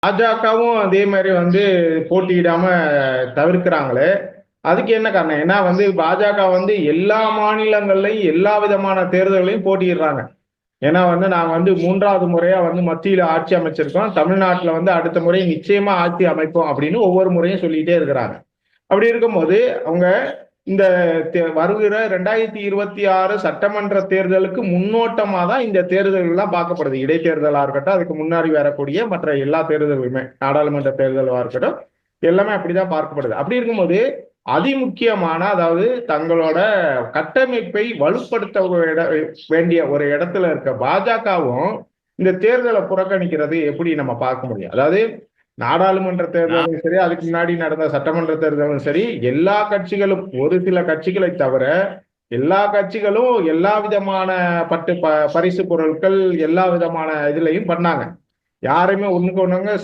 பாஜகவும் அதே மாதிரி போட்டியிடாம தவிர்க்கிறாங்களே, அதுக்கு என்ன காரணம்? ஏன்னா பாஜக எல்லா மாநிலங்கள்லயும் எல்லா விதமான தேர்தல்களையும் போட்டியிடுறாங்க. ஏன்னா நாங்க 3வது முறையா மத்தியில ஆட்சி அமைச்சிருக்கோம். தமிழ்நாட்டுல அடுத்த முறை நிச்சயமா ஆட்சி அமைப்போம் அப்படின்னு ஒவ்வொரு முறையும் சொல்லிட்டே இருக்கிறாங்க. அப்படி இருக்கும்போது அவங்க இந்த வருகிற 2026 சட்டமன்ற தேர்தலுக்கு முன்னோட்டமா தான் இந்த தேர்தல்கள்லாம் பார்க்கப்படுது. இடைத்தேர்தலா இருக்கட்டும், அதுக்கு முன்னாடி வரக்கூடிய மற்ற எல்லா தேர்தல்களுமே, நாடாளுமன்ற தேர்தலா இருக்கட்டும், எல்லாமே அப்படிதான் பார்க்கப்படுது. அப்படி இருக்கும்போது அதிமுக்கியமான, அதாவது தங்களோட கட்டமைப்பை வலுப்படுத்த வேண்டிய ஒரு இடத்துல இருக்க பாஜகவும் இந்த தேர்தலை புறக்கணிக்கிறது எப்படி நம்ம பார்க்க முடியும்? அதாவது நாடாளுமன்ற தேர்தலும் சரி, அதுக்கு முன்னாடி நடந்த சட்டமன்ற தேர்தலும் சரி, எல்லா கட்சிகளும், ஒரு சில கட்சிகளை தவிர எல்லா கட்சிகளும் எல்லா விதமான பரிசு பொருட்கள் எல்லா விதமான இதுலையும் பண்ணாங்க. யாருமே ஒண்ணுக்கு ஒண்ணுங்க